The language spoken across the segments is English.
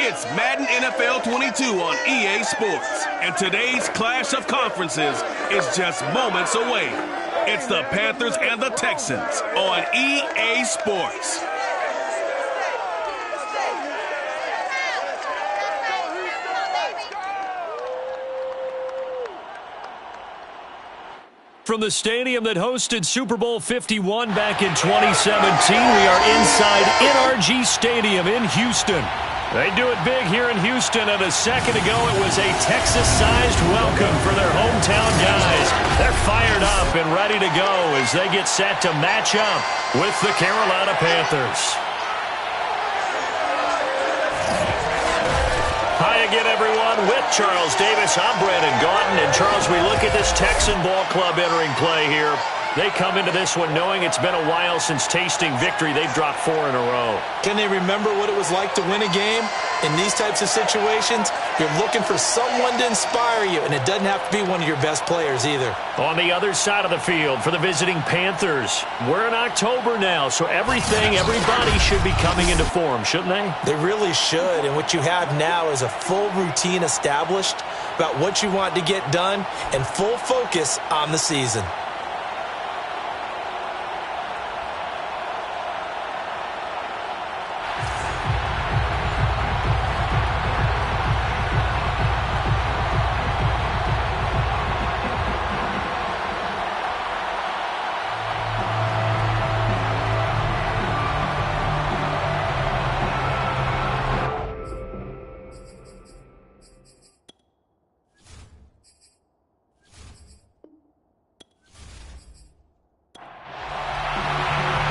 It's Madden NFL 22 on EA Sports, and today's clash of conferences is just moments away. It's the Panthers and the Texans on EA Sports. From the stadium that hosted Super Bowl 51 back in 2017, we are inside NRG Stadium in Houston. They do it big here in Houston, and a second ago it was a Texas-sized welcome for their hometown guys. They're fired up and ready to go as they get set to match up with the Carolina Panthers. Hi again, everyone. With Charles Davis, I'm Brandon Gaudin. And, Charles, we look at this Texan ball club entering play here. They come into this one knowing it's been a while since tasting victory. They've dropped 4 in a row. Can they remember what it was like to win a game? In these types of situations, you're looking for someone to inspire you, and it doesn't have to be one of your best players either. On the other side of the field for the visiting Panthers, we're in October now, so everybody should be coming into form, shouldn't they? They really should, and what you have now is a full routine established about what you want to get done and full focus on the season.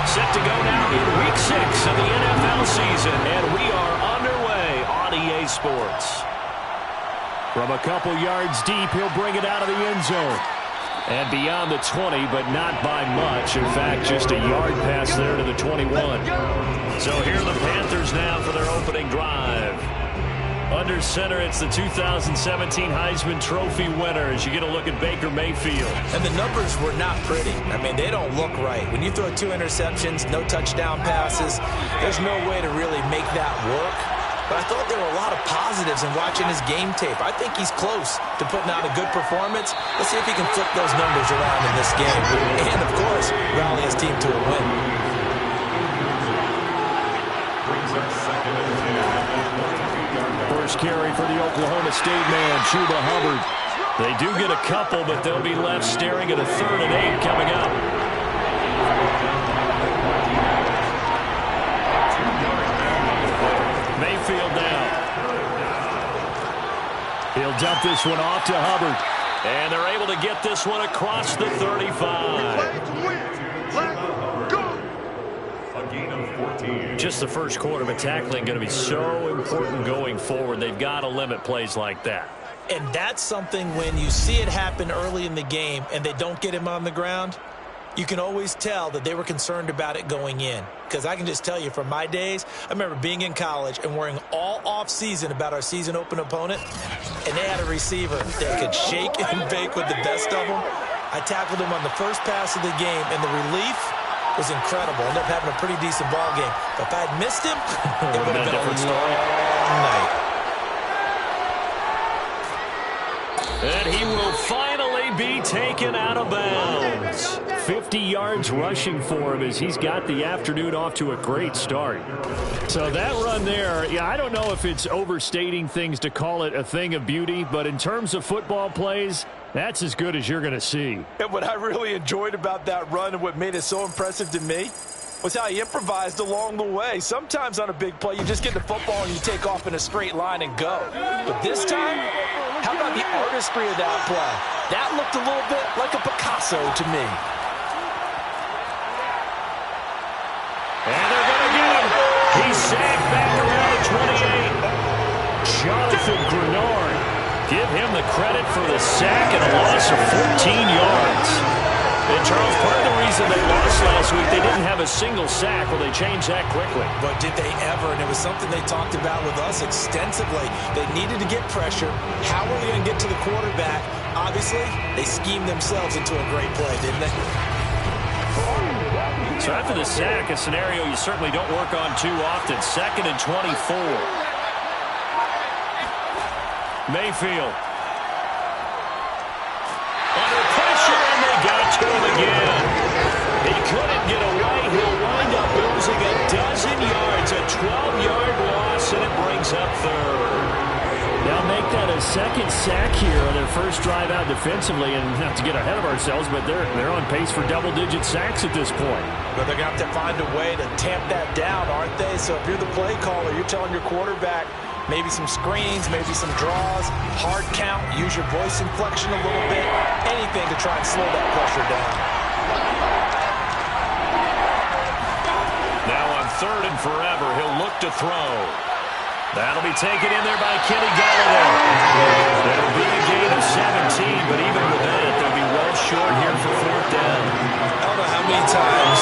Set to go now in Week 6 of the NFL season, and we are underway on EA Sports. From a couple yards deep, he'll bring it out of the end zone. And beyond the 20, but not by much. In fact, just a yard pass there to the 21. So here are the Panthers now for their opening drive. Under center, it's the 2017 Heisman Trophy winner as you get a look at Baker Mayfield. And the numbers were not pretty. I mean, they don't look right. When you throw 2 interceptions, no touchdown passes, there's no way to really make that work. But I thought there were a lot of positives in watching his game tape. I think he's close to putting out a good performance. Let's see if he can flip those numbers around in this game. And, of course, rally his team to a win. First carry for the Oklahoma State man, Chuba Hubbard. They do get a couple, but they'll be left staring at a 3rd and 8 coming up. Mayfield now. He'll dump this one off to Hubbard. And they're able to get this one across the 35. Just the first quarter, but tackling going to be so important going forward. They've got to limit plays like that. And that's something when you see it happen early in the game and they don't get him on the ground, you can always tell that they were concerned about it going in. Because I can just tell you from my days, I remember being in college and worrying all off-season about our season open opponent, and they had a receiver that could shake and bake with the best of them. I tackled him on the first pass of the game, and the relief was incredible. Ended up having a pretty decent ball game. But if I had missed him, it would have been a different story all night. And he will finally be taken out of bounds. 50 yards rushing for him as he's got the afternoon off to a great start. So that run there, yeah, I don't know if it's overstating things to call it a thing of beauty, but in terms of football plays, that's as good as you're going to see. And what I really enjoyed about that run and what made it so impressive to me was how he improvised along the way. Sometimes on a big play, you just get the football and you take off in a straight line and go. But this time, how about the artistry of that play? That looked a little bit like a Picasso to me. And they're going to get him. He's sacked back around the 28. Jonathan Grenard. Give him the credit for the sack and a loss of 14 yards. And, Charles, part of the reason they lost last week, they didn't have a single sack. Well, they changed that quickly. But did they ever? And it was something they talked about with us extensively. They needed to get pressure. How were they going to get to the quarterback? Obviously, they schemed themselves into a great play, didn't they? So after the sack, a scenario you certainly don't work on too often. 2nd and 24. Mayfield. Under pressure, and they got to him again. He couldn't get away. He'll wind up losing a dozen yards, a 12-yard loss, and it brings up third. Now make that a second sack here on their first drive out defensively, and not to get ahead of ourselves, but they're on pace for double-digit sacks at this point. But they're going to have to find a way to tamp that down, aren't they? So if you're the play caller, you're telling your quarterback maybe some screens, maybe some draws, hard count, use your voice inflection a little bit, anything to try and slow that pressure down. Now on 3rd and forever, he'll look to throw. That'll be taken in there by Kenny Golladay. That'll be a gain of 17, but even with that, they'll be well short here for 4th down. I don't know how many times,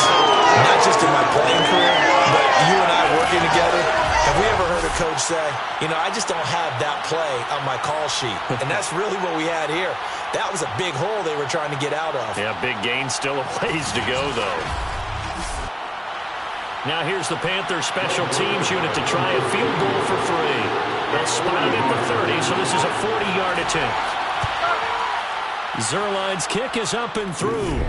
not just in my playing career, but you and I working together, have we ever heard a coach say, you know, I just don't have that play on my call sheet. And that's really what we had here. That was a big hole they were trying to get out of. Yeah, big gain, still a ways to go, though. Now here's the Panthers special teams unit to try a field goal for free. They'll spot it at the 30, so this is a 40-yard attempt. Zuerlein's kick is up and through.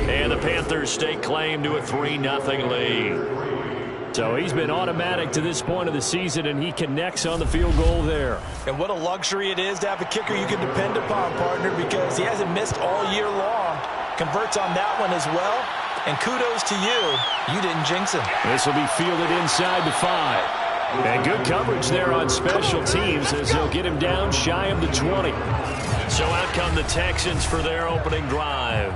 And the Panthers stake claim to a 3-0 lead. So he's been automatic to this point of the season, and he connects on the field goal there. And what a luxury it is to have a kicker you can depend upon, partner, because he hasn't missed all year long. Converts on that one as well. And kudos to you. You didn't jinx him. This will be fielded inside the 5. And good coverage there on special teams as they'll get him down shy of the 20. So out come the Texans for their opening drive.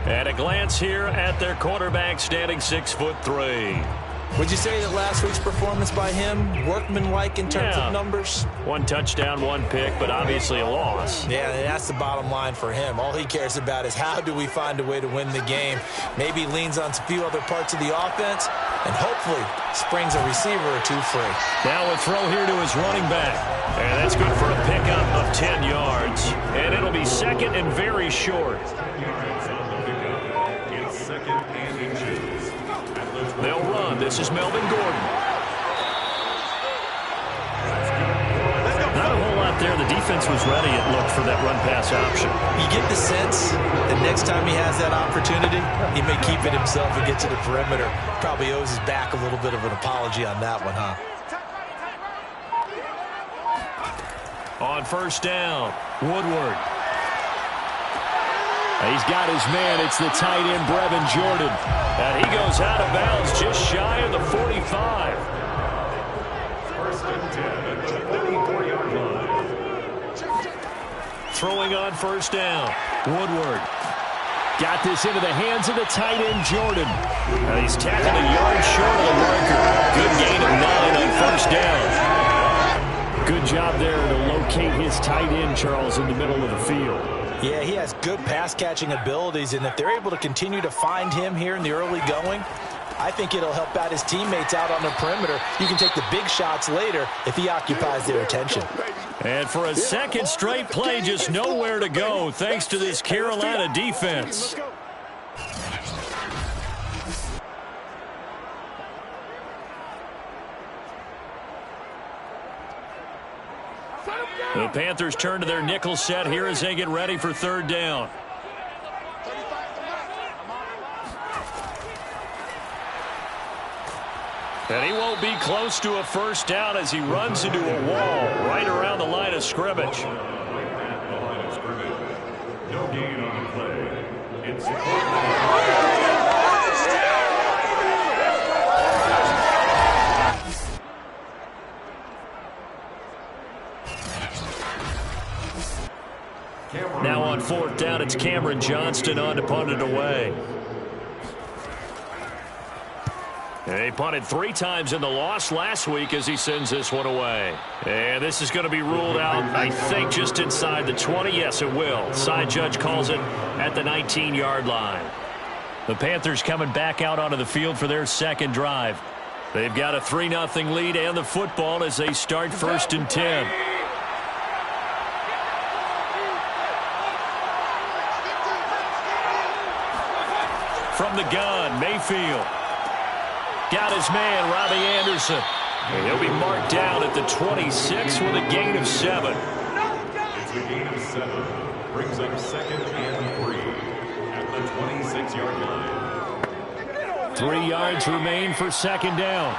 At a glance here at their quarterback standing 6'3". Would you say that last week's performance by him, workmanlike in terms of numbers? 1 touchdown, 1 pick, but obviously a loss. Yeah, and that's the bottom line for him. All he cares about is how do we find a way to win the game. Maybe leans on a few other parts of the offense, and hopefully springs a receiver or two free. Now a throw here to his running back. And that's good for a pickup of 10 yards. And it'll be 2nd and very short. They'll run. This is Melvin Gordon. Not a whole lot there. The defense was ready, it looked, for that run-pass option. You get the sense that next time he has that opportunity, he may keep it himself and get to the perimeter. Probably owes his back a little bit of an apology on that one, huh? On 1st down, Woodward. He's got his man. It's the tight end, Brevin Jordan. And he goes out of bounds just shy of the 45. 1st and 10 at the 34-yard line. Throwing on 1st down, Woodward. Got this into the hands of the tight end, Jordan. And he's tackled a yard short of the marker. Good gain of 9 on 1st down. Good job there to locate his tight end, Charles, in the middle of the field. Yeah, he has good pass-catching abilities, and if they're able to continue to find him here in the early going, I think it'll help out his teammates out on the perimeter. You can take the big shots later if he occupies their attention. And for a second straight play, just nowhere to go thanks to this Carolina defense. The Panthers turn to their nickel set here as they get ready for 3rd down. And he won't be close to a 1st down as he runs into a wall right around the line of scrimmage. No gain on the play. It's now on 4th down, it's Cameron Johnston on to punt it away. He punted 3 times in the loss last week as he sends this one away. And this is going to be ruled out, I think, just inside the 20. Yes, it will. Side judge calls it at the 19-yard line. The Panthers coming back out onto the field for their 2nd drive. They've got a 3-0 lead and the football as they start 1st and 10. From the gun, Mayfield. Got his man, Robbie Anderson. And he'll be marked down at the 26 with a gain of 7. It's a gain of 7. Brings up 2nd and 3 at the 26-yard line. 3 yards remain for 2nd down.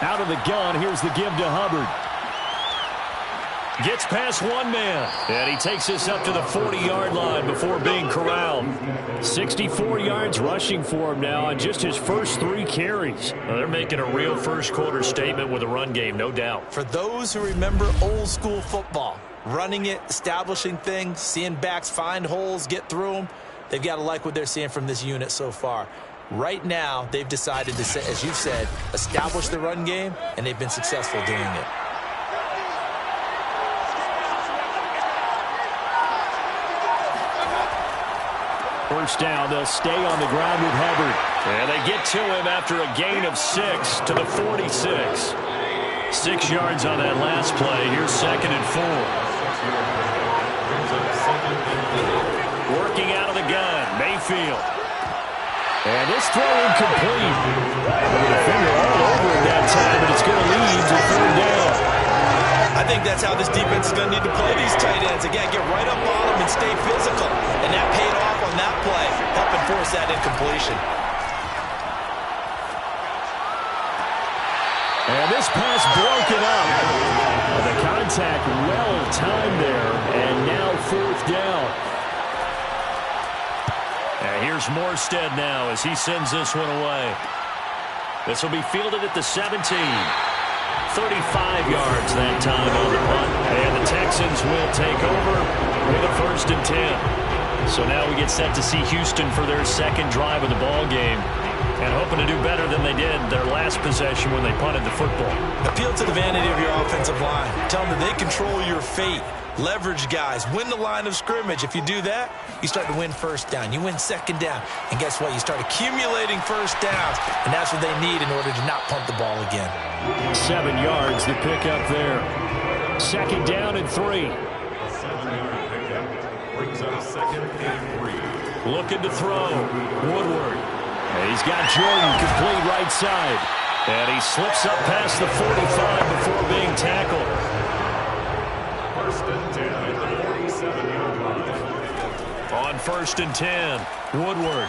Out of the gun, here's the give to Hubbard. Gets past one man, and he takes this up to the 40-yard line before being corralled. 64 yards rushing for him now on just his first 3 carries. Well, they're making a real first-quarter statement with a run game, no doubt. For those who remember old-school football, running it, establishing things, seeing backs find holes, get through them, they've got to like what they're seeing from this unit so far. Right now, they've decided to, as you've said, establish the run game, and they've been successful doing it. First down, they'll stay on the ground with Hubbard. And they get to him after a gain of 6 to the 46. 6 yards on that last play. Here's 2nd and 4. Working out of the gun, Mayfield. And this throw incomplete. With a finger all over it that time, but it's going to lead to 3rd down. I think that's how this defense is going to need to play these tight ends. Again, get right up on them and stay physical. And that paid off on that play, helping force that incompletion. And this pass broken up. The contact well timed there, and now 4th down. And here's Morstead now as he sends this one away. This will be fielded at the 17. 35 yards that time on the punt. And the Texans will take over with a 1st and 10. So now we get set to see Houston for their 2nd drive of the ball game. And hoping to do better than they did their last possession when they punted the football. Appeal to the vanity of your offensive line. Tell them that they control your fate. Leverage guys. Win the line of scrimmage. If you do that, you start to win 1st down. You win 2nd down. And guess what? You start accumulating 1st downs. And that's what they need in order to not punt the ball again. 7 yards the pick up there. 2nd down and 3. Brings up 2nd and 3. Looking to throw. Woodward. And he's got Jordan complete right side. And he slips up past the 45 before being tackled. 1st and 10 at the 47-yard line. On 1st and 10, Woodward.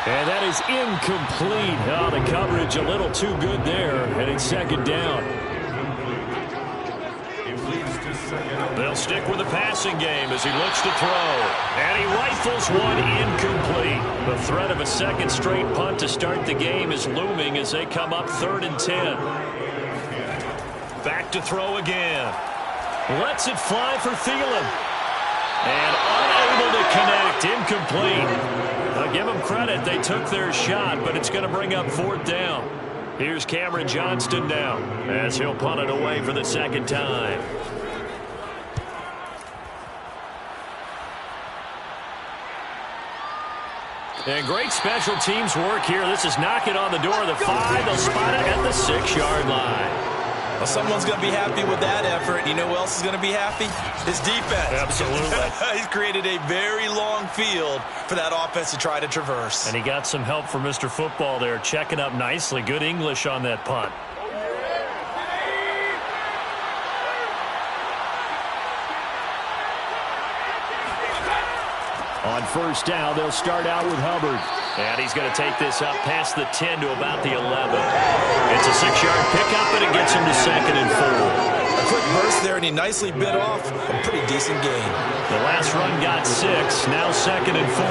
And that is incomplete. Oh, the coverage a little too good there. And it's 2nd down. They'll stick with the passing game as he looks to throw. And he rifles one incomplete. The threat of a 2nd straight punt to start the game is looming as they come up 3rd and 10. Back to throw again. Lets it fly for Thielen. And unable to connect. Incomplete. I'll give them credit. They took their shot, but it's going to bring up 4th down. Here's Cameron Johnston now as he'll punt it away for the 2nd time. And great special teams work here. This is knocking on the door of the 5. They'll spot it at the 6-yard line. Well, someone's going to be happy with that effort. You know who else is going to be happy? His defense. Absolutely. He's created a very long field for that offense to try to traverse. And he got some help from Mr. Football there, checking up nicely. Good English on that punt. On 1st down, they'll start out with Hubbard. And he's going to take this up past the 10 to about the 11. It's a 6-yard pickup, and it gets him to 2nd and 4. A quick burst there, and he nicely bit off a pretty decent gain. The last run got 6, now 2nd and 4.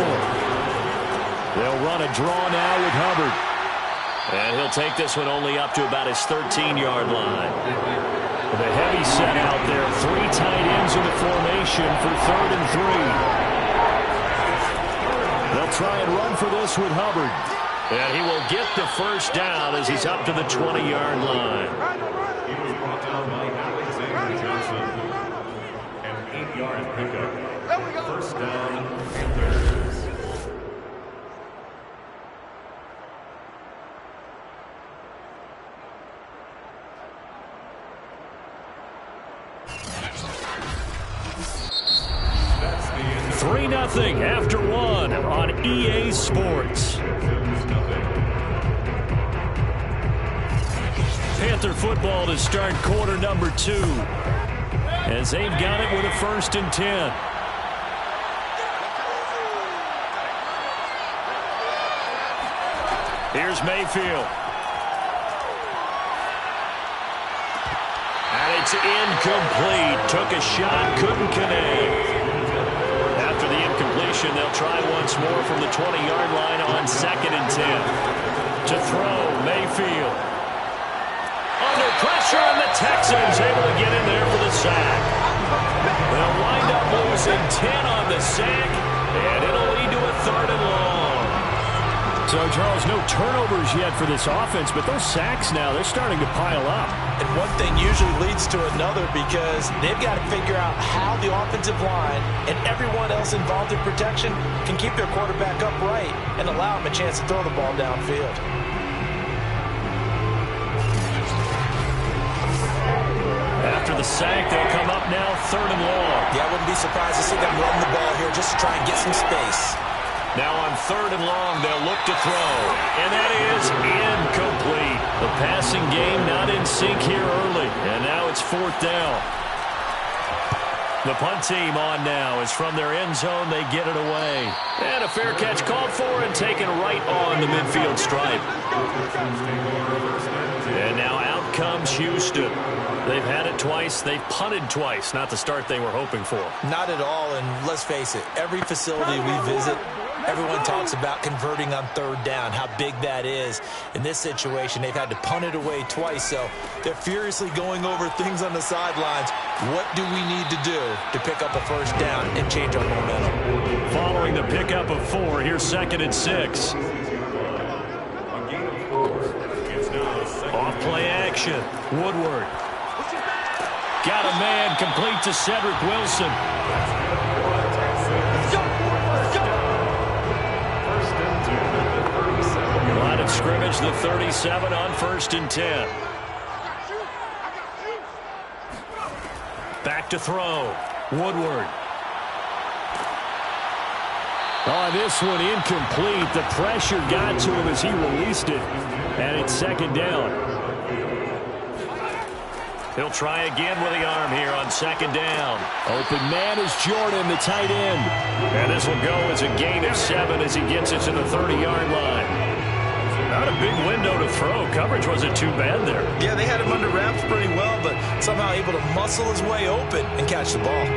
They'll run a draw now with Hubbard. And he'll take this one only up to about his 13-yard line. With a heavy set out there, 3 tight ends in the formation for 3rd and 3. They'll try and run for this with Hubbard. And he will get the 1st down as he's up to the 20-yard line. He was brought down by Alexander Johnson. An 8-yard pickup. 1st down, Panthers. That's the end 3-0 after one on EA Sports. Panther football to start quarter number 2. As they've got it with a 1st and 10. Here's Mayfield. And it's incomplete. Took a shot, couldn't connect. After the incompletion, they'll try once more from the 20-yard line on 2nd and 10. To throw, Mayfield. Under pressure, and the Texans able to get in there for the sack. They'll wind up losing 10 on the sack, and it'll lead to a 3rd and long. So, Charles, no turnovers yet for this offense, but those sacks now, they're starting to pile up. And one thing usually leads to another because they've got to figure out how the offensive line and everyone else involved in protection can keep their quarterback upright and allow him a chance to throw the ball downfield. After the sack, they'll come up now 3rd and long. Yeah, I wouldn't be surprised to see them run the ball here just to try and get some space. Now on 3rd and long, they'll look to throw. And that is incomplete. The passing game not in sync here early. And now it's 4th down. The punt team on now is from their end zone. They get it away. And a fair catch called for and taken right on the midfield stripe. And now out comes Houston. They've had it twice. They've punted twice. Not the start they were hoping for. Not at all. And let's face it, every facility we visit, everyone talks about converting on 3rd down, how big that is. In this situation, they've had to punt it away twice, so they're furiously going over things on the sidelines. What do we need to do to pick up a 1st down and change our momentum? Following the pickup of 4, here's 2nd and 6. Off play action. Woodward. Got a man complete to Cedric Wilson. Line of scrimmage, the 37 on 1st and 10. Back to throw. Woodward. On this one, incomplete. The pressure got to him as he released it. And it's 2nd down. He'll try again with the arm here on 2nd down. Open man is Jordan, the tight end. And this will go as a gain of 7 as he gets it to the 30-yard line. Not a big window to throw. Coverage wasn't too bad there. Yeah, they had him under wraps pretty well, but somehow able to muscle his way open and catch the ball.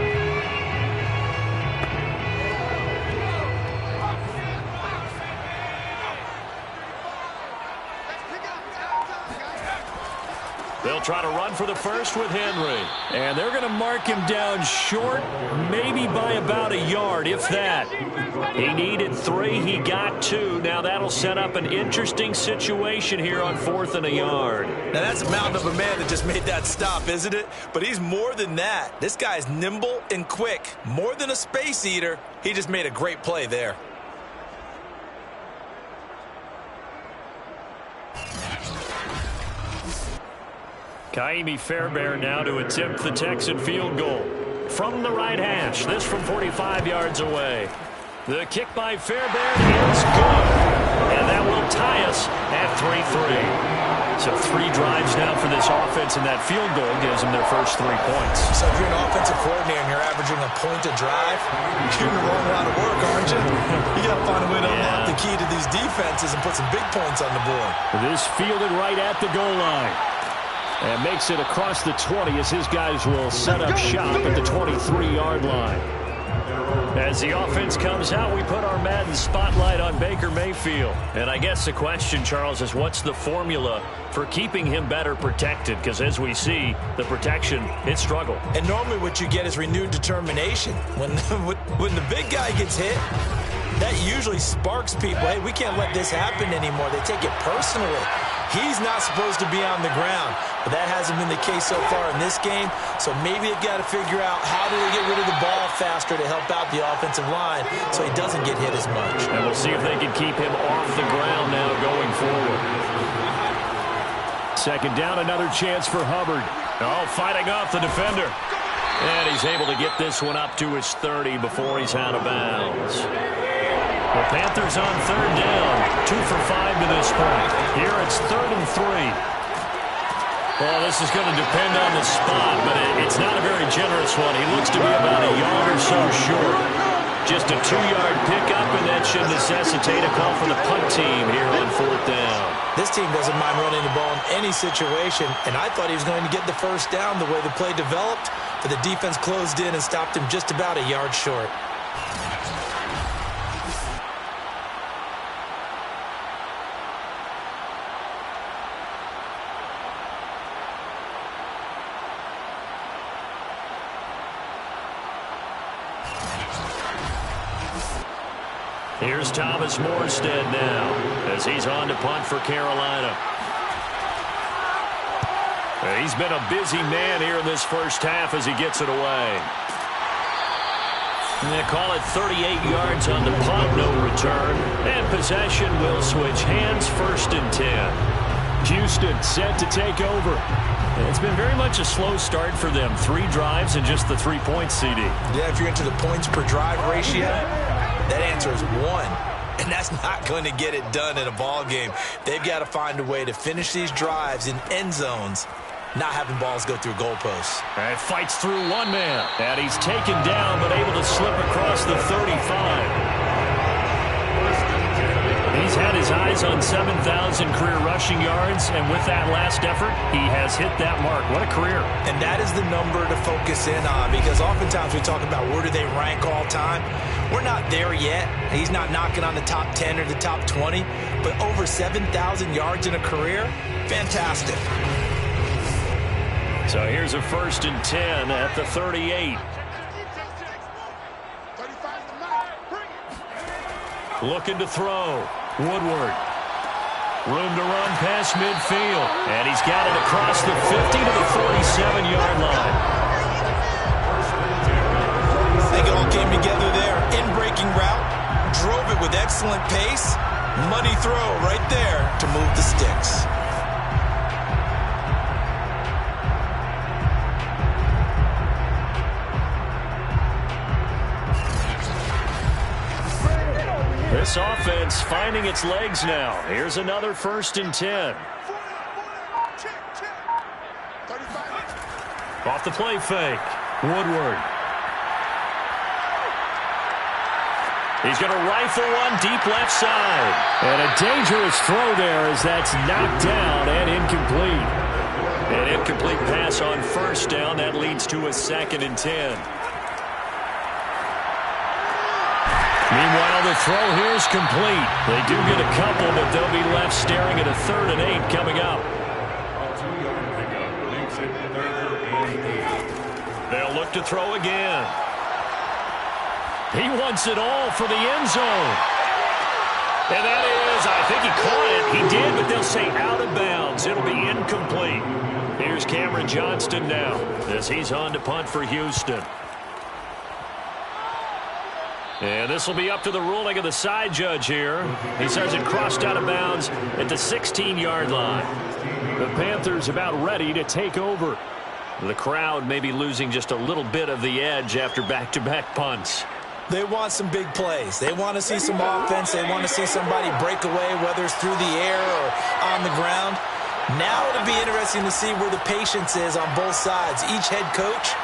They'll try to run for the first with Henry. And they're going to mark him down short, maybe by about a yard, if that. He needed 3. He got 2. Now that'll set up an interesting situation here on 4th and a yard. Now that's a mountain of a man that just made that stop, isn't it? But he's more than that. This guy's nimble and quick. More than a space eater. He just made a great play there. Kaimi Fairbairn now to attempt the Texan field goal. From the right hash, this from 45 yards away. The kick by Fairbairn is good. And that will tie us at 3-3. So 3 drives now for this offense, and that field goal gives them their first 3 points. So if you're an offensive coordinator and you're averaging a point a drive, you're in the wrong line of work, aren't you? You got to find a way to unlock the key to these defenses and put some big points on the board. This fielded right at the goal line. And makes it across the 20 as his guys will set up shop at the 23-yard line. As the offense comes out, we put our Madden spotlight on Baker Mayfield. And I guess the question, Charles, is what's the formula for keeping him better protected? Because as we see, the protection, it struggled. And normally what you get is renewed determination. When the big guy gets hit, that usually sparks people. Hey, we can't let this happen anymore. They take it personally. He's not supposed to be on the ground, but that hasn't been the case so far in this game. So maybe they've got to figure out how do they get rid of the ball faster to help out the offensive line so he doesn't get hit as much. And we'll see if they can keep him off the ground now going forward. 2nd down, another chance for Hubbard. Oh, fighting off the defender. And he's able to get this one up to his 30 before he's out of bounds. The Panthers on third down, 2 for 5 to this point. Here it's 3rd and 3. Well, this is going to depend on the spot, but it's not a very generous one. He looks to be about a yard or so short. Just a 2-yard pickup, and that should necessitate a call for the punt team here on 4th down. This team doesn't mind running the ball in any situation, and I thought he was going to get the first down the way the play developed, but the defense closed in and stopped him just about a yard short. Here's Thomas Morstead now as he's on to punt for Carolina. He's been a busy man here in this first half as he gets it away. And they call it 38 yards on the punt, no return. And possession will switch hands, 1st and 10. Houston set to take over. It's been very much a slow start for them. 3 drives and just the 3 points, CD. Yeah, if you're into the points per drive ratio, that answer is 1. And that's not going to get it done in a ball game. They've got to find a way to finish these drives in end zones, not having balls go through goalposts. And fights through one man. And he's taken down, but able to slip across the 35. He's had his eyes on 7,000 career rushing yards, and with that last effort, he has hit that mark. What a career. And that is the number to focus in on, because oftentimes we talk about where do they rank all time. We're not there yet. He's not knocking on the top 10 or the top 20, but over 7,000 yards in a career, fantastic. So here's a 1st and 10 at the 38. Looking to throw. Woodward. Room to run past midfield. And he's got it across the 50 to the 47-yard line. I think it all came together there. In-breaking route. Drove it with excellent pace. Money throw right there to move the sticks. This offense finding its legs now. Here's another 1st and 10. Off the play fake. Woodward. He's going to rifle one deep left side. And a dangerous throw there as that's knocked down and incomplete. An incomplete pass on 1st down. That leads to a 2nd and 10. Meanwhile, the throw here is complete. They do get a couple, but they'll be left staring at a 3rd and 8 coming up. They'll look to throw again. He wants it all for the end zone. And that is, I think he caught it. He did, but they'll say out of bounds. It'll be incomplete. Here's Cameron Johnston now as he's on to punt for Houston. And this will be up to the ruling of the side judge here. He says it crossed out of bounds at the 16-yard line. The Panthers about ready to take over. The crowd may be losing just a little bit of the edge after back-to-back punts. They want some big plays. They want to see some offense. They want to see somebody break away, whether it's through the air or on the ground. Now it'll be interesting to see where the patience is on both sides. Each head coach,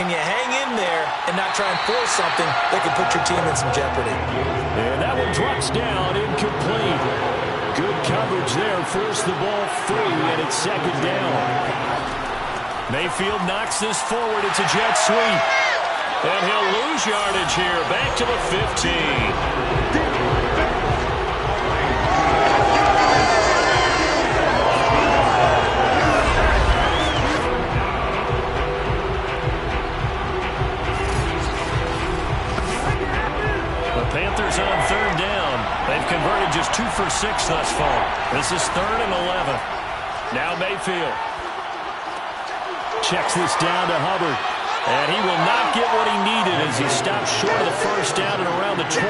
can you hang in there and not try and force something that could put your team in some jeopardy? And that one drops down, incomplete. Good coverage there, forced the ball free, and it's 2nd down. Mayfield knocks this forward. It's a jet sweep. And he'll lose yardage here, back to the 15. Panthers on 3rd down. They've converted just 2 for 6 thus far. This is 3rd and 11. Now Mayfield. Checks this down to Hubbard. And he will not get what he needed as he stops short of the 1st down and around the 22.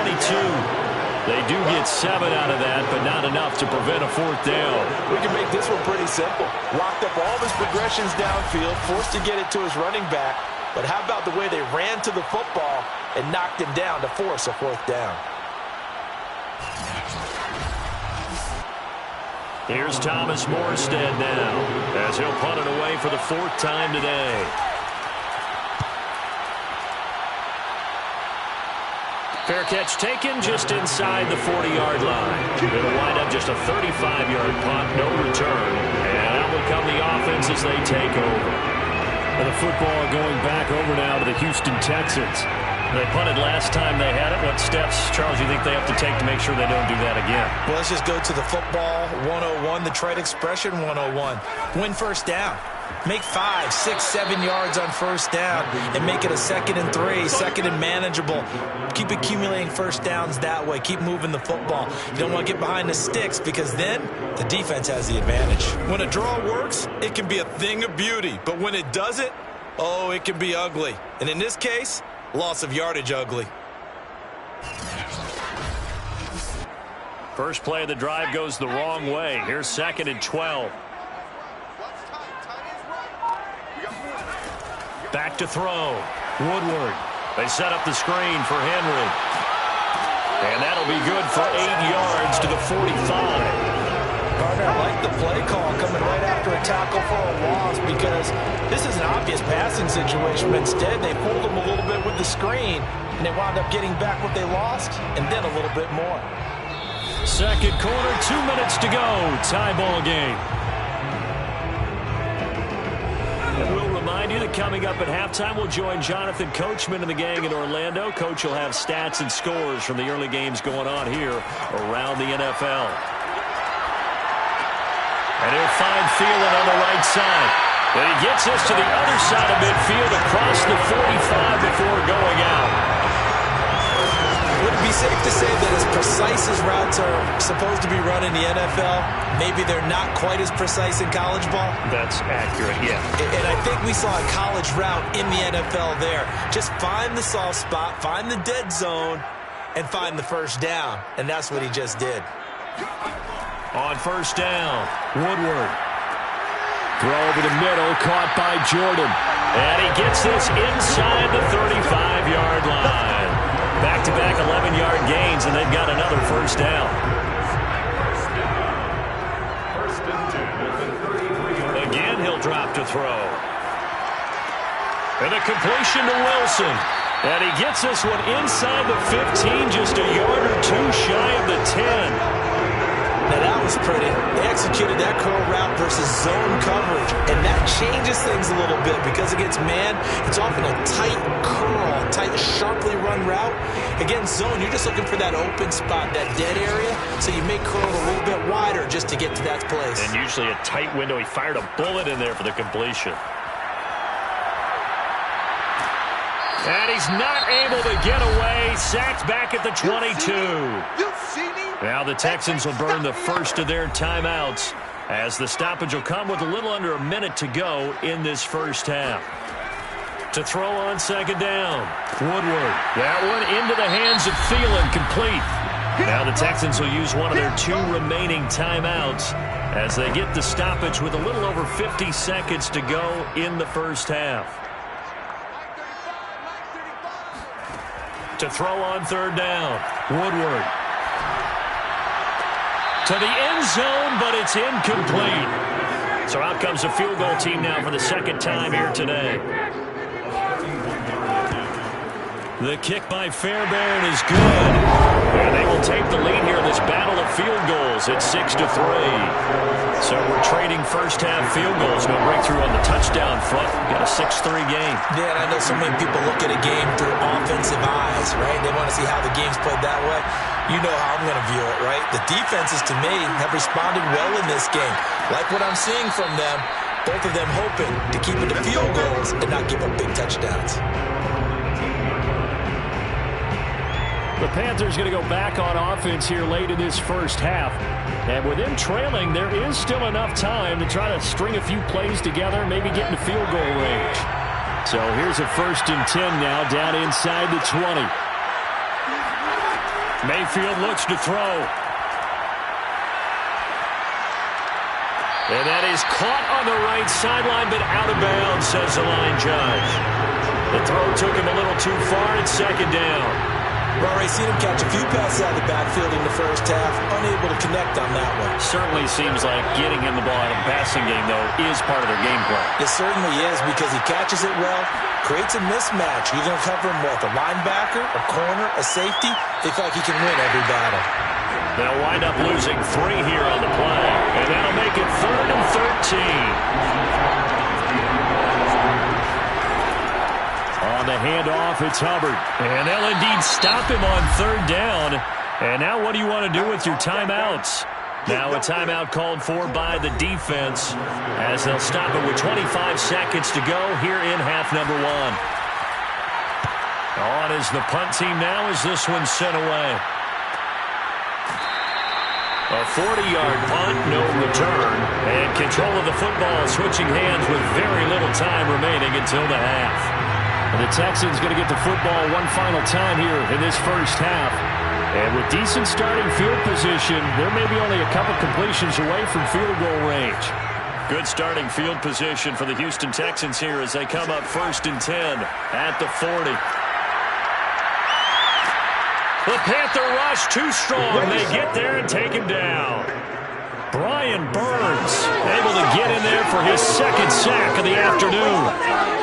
They do get 7 out of that, but not enough to prevent a 4th down. We can make this one pretty simple. Locked up all of his progressions downfield, forced to get it to his running back. But how about the way they ran to the football and knocked him down to force a 4th down? Here's Thomas Morstead now as he'll punt it away for the 4th time today. Fair catch taken just inside the 40-yard line. It'll wind up just a 35-yard punt, no return. And out will come the offense as they take over. And the football going back over now to the Houston Texans. They punted last time they had it. What steps, Charles, do you think they have to take to make sure they don't do that again? Well, let's just go to the football 101, the trade expression 101. Win 1st down. Make 5, 6, 7 yards on 1st down and make it a 2nd and 3, 2nd and manageable. Keep accumulating 1st downs that way. Keep moving the football. You don't want to get behind the sticks because then the defense has the advantage. When a draw works, it can be a thing of beauty. But when it doesn't, oh, it can be ugly. And in this case, loss of yardage ugly. First play of the drive goes the wrong way. Here's 2nd and 12. Back to throw. Woodward. They set up the screen for Henry. And that'll be good for 8 yards to the 45. Gardner, I like the play call coming right after a tackle for a loss because this is an obvious passing situation. But instead, they pulled them a little bit with the screen, and they wound up getting back what they lost and then a little bit more. Second quarter, 2 minutes to go. Tie ball game. And we'll remind you that coming up at halftime, we'll join Jonathan Coachman and the gang in Orlando. Coach will have stats and scores from the early games going on here around the NFL. And he'll find Thielen on the right side. And he gets us to the other side of midfield across the 45 before going out. Would it be safe to say that as precise as routes are supposed to be run in the NFL, maybe they're not quite as precise in college ball? That's accurate, yeah. And I think we saw a college route in the NFL there. Just find the soft spot, find the dead zone, and find the 1st down. And that's what he just did. On 1st down, Woodward. Throw over the middle, caught by Jordan. And he gets this inside the 35-yard line. Back-to-back 11-yard gains, and they've got another 1st down. Again, he'll drop to throw. And a completion to Wilson. And he gets this one inside the 15, just a yard or 2 shy of the 10. Now that was pretty. They executed that curl route versus zone coverage, and that changes things a little bit because against man, it's often a tight curl, tight, sharply run route. Against zone, you're just looking for that open spot, that dead area, so you may curl it a little bit wider just to get to that place. And usually a tight window. He fired a bullet in there for the completion. And he's not able to get away. Sacked back at the 22. Now the Texans will burn the first of their timeouts as the stoppage will come with a little under a minute to go in this 1st half. To throw on 2nd down, Woodward. That one into the hands of Thielen, complete. Now the Texans will use one of their 2 remaining timeouts as they get the stoppage with a little over 50 seconds to go in the 1st half. To throw on 3rd down, Woodward. To the end zone, but it's incomplete. So out comes the field goal team now for the 2nd time here today. The kick by Fairbairn is good. And they will take the lead here in this battle of field goals at 6-3. So we're trading 1st half field goals. No breakthrough on the touchdown front. Got a 6-3 game. Yeah, and I know so many people look at a game through offensive eyes, right? They want to see how the game's played that way. You know how I'm going to view it, right? The defenses, to me, have responded well in this game. Like what I'm seeing from them, both of them hoping to keep it to field goals and not give up big touchdowns. The Panthers going to go back on offense here late in this 1st half. And with them trailing, there is still enough time to try to string a few plays together, maybe get in the field goal range. So here's a 1st and 10 now down inside the 20. Mayfield looks to throw. And that is caught on the right sideline, but out of bounds, says the line judge. The throw took him a little too far. It's second down. Well, Ray, seen him catch a few passes out of the backfield in the first half, unable to connect on that one. Certainly seems like getting him the ball out of the passing game, though, is part of their game plan. It certainly is because he catches it well, creates a mismatch. You're going to cover him with a linebacker, a corner, a safety. They feel like he can win every battle. They'll wind up losing 3 here on the play, and that'll make it 3rd and 13. On the handoff, it's Hubbard. And they'll indeed stop him on 3rd down. And now what do you want to do with your timeouts? Now a timeout called for by the defense as they'll stop it with 25 seconds to go here in half number 1. On is the punt team now as this one's sent away. A 40-yard punt, no return. And control of the football switching hands with very little time remaining until the half. And the Texans going to get the football one final time here in this first half. And with decent starting field position, there may be only a couple completions away from field goal range. Good starting field position for the Houston Texans here as they come up 1st and 10 at the 40. The Panther rush too strong. They get there and take him down. Brian Burns able to get in there for his 2nd sack of the afternoon.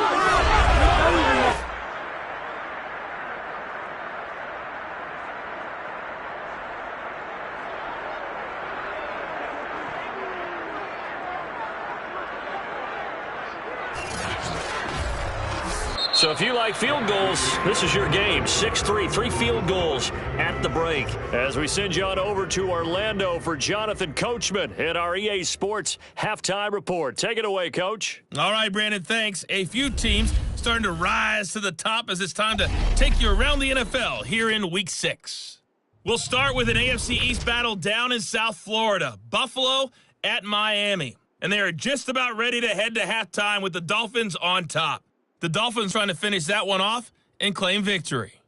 So if you like field goals, this is your game. 6-3, 3 field goals at the break. As we send you on over to Orlando for Jonathan Coachman at our EA Sports Halftime Report. Take it away, Coach. All right, Brandon, thanks. A few teams starting to rise to the top as it's time to take you around the NFL here in Week 6. We'll start with an AFC East battle down in South Florida. Buffalo at Miami. And they are just about ready to head to halftime with the Dolphins on top. The Dolphins trying to finish that one off and claim victory.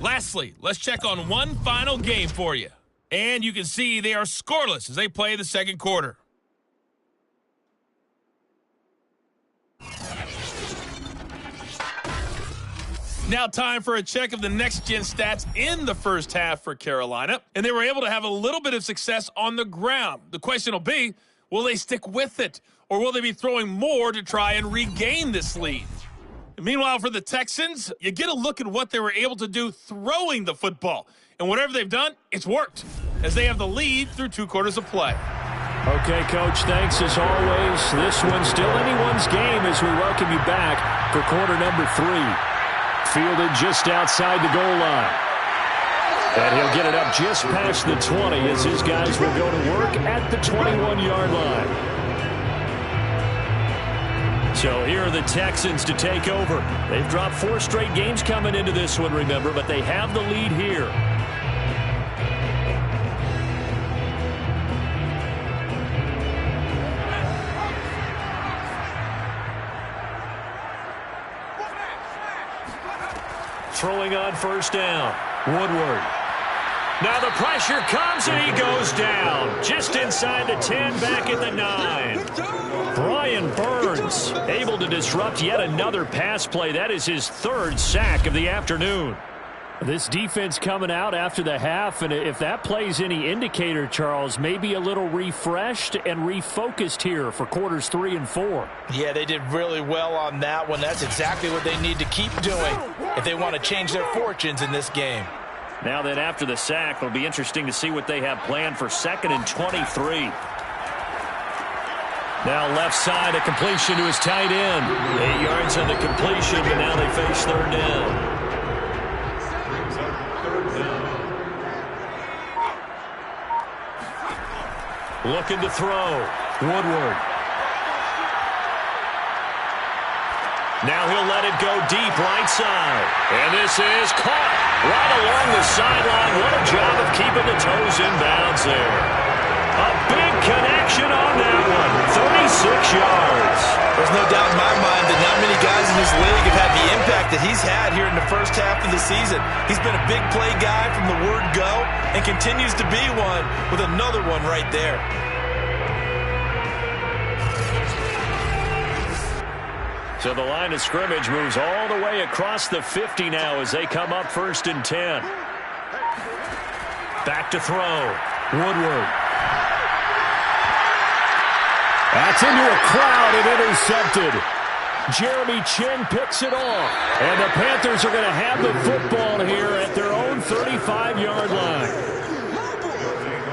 Lastly, let's check on one final game for you. And you can see they are scoreless as they play the second quarter. Now time for a check of the next-gen stats in the first half for Carolina. And they were able to have a little bit of success on the ground. The question will be, will they stick with it? Or will they be throwing more to try and regain this lead? And meanwhile, for the Texans, you get a look at what they were able to do throwing the football. And whatever they've done, it's worked, as they have the lead through 2 quarters of play. Okay, Coach, thanks as always. This one's still anyone's game as we welcome you back for quarter number 3. Fielded just outside the goal line. And he'll get it up just past the 20 as his guys will go to work at the 21-yard line. So here are the Texans to take over. They've dropped 4 straight games coming into this one, remember, but they have the lead here. Throwing on first down. Woodward. Now the pressure comes and he goes down. Just inside the 10, back at the 9. Brian Burns able to disrupt yet another pass play. That is his 3rd sack of the afternoon. This defense coming out after the half, and if that plays any indicator, Charles, maybe a little refreshed and refocused here for quarters 3 and 4. Yeah, they did really well on that one. That's exactly what they need to keep doing if they want to change their fortunes in this game. Now that after the sack, it'll be interesting to see what they have planned for 2nd and 23. Now left side, a completion to his tight end. 8 yards on the completion, but now they face 3rd down. Looking to throw. Woodward. Now he'll let it go deep right side. And this is caught right along the sideline. What a job of keeping the toes in bounds there. A big connection on that one. 36 yards. There's no doubt in my mind that not many guys in this league have had the impact that he's had here in the first half of the season. He's been a big play guy from the word go and continues to be one with another one right there. So the line of scrimmage moves all the way across the 50 now as they come up 1st and 10. Back to throw. Woodward. That's into a crowd and intercepted. Jeremy Chinn picks it off. And the Panthers are going to have the football here at their own 35-yard line.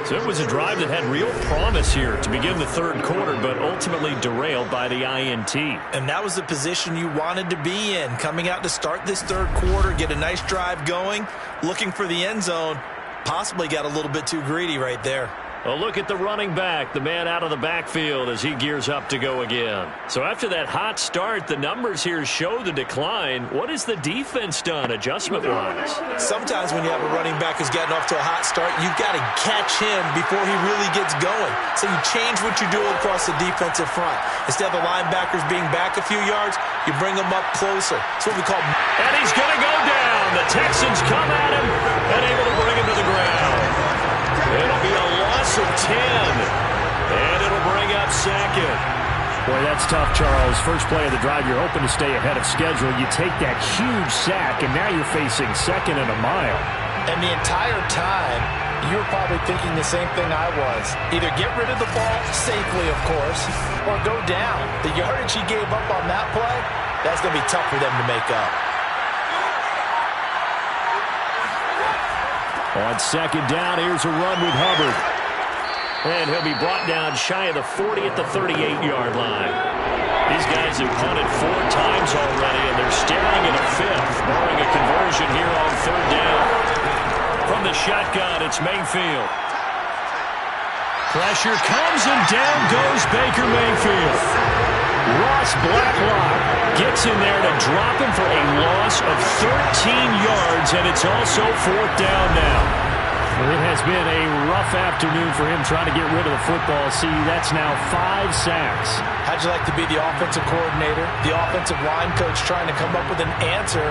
So it was a drive that had real promise here to begin the third quarter, but ultimately derailed by the INT. And that was the position you wanted to be in, coming out to start this third quarter, get a nice drive going, looking for the end zone. Possibly got a little bit too greedy right there. A look at the running back, the man out of the backfield as he gears up to go again. So after that hot start, the numbers here show the decline. What has the defense done adjustment-wise? Sometimes when you have a running back who's gotten off to a hot start, you've got to catch him before he really gets going. So you change what you're doing across the defensive front. Instead of the linebackers being back a few yards, you bring them up closer. That's what we call... And he's going to go down. The Texans come at him and able to bring him to the ground. It'll be a loss of 10, and it'll bring up second. Boy, that's tough, Charles. First play of the drive, you're hoping to stay ahead of schedule. You take that huge sack, and now you're facing 2nd and a mile. And the entire time, you were probably thinking the same thing I was. Either get rid of the ball safely, of course, or go down. The yardage he gave up on that play, that's going to be tough for them to make up. On 2nd down, here's a run with Hubbard. And he'll be brought down shy of the 40 at the 38-yard line. These guys have punted 4 times already, and they're staring at a 5th, barring a conversion here on 3rd down. From the shotgun, it's Mayfield. Pressure comes, and down goes Baker Mayfield. Ross Blacklock gets in there to drop him for a loss of 13 yards, and it's also 4th down now. Well, it has been a rough afternoon for him trying to get rid of the football. See, that's now 5 sacks. How'd you like to be the offensive coordinator, the offensive line coach trying to come up with an answer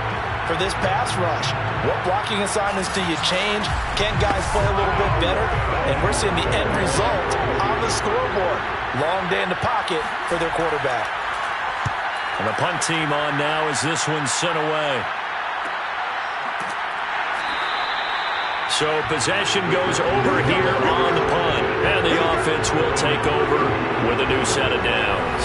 for this pass rush? What blocking assignments do you change? Can guys play a little bit better? And we're seeing the end result on the scoreboard. Long day in the pocket for their quarterback. And the punt team on now as this one's sent away. So possession goes over here on the punt. And the offense will take over with a new set of downs.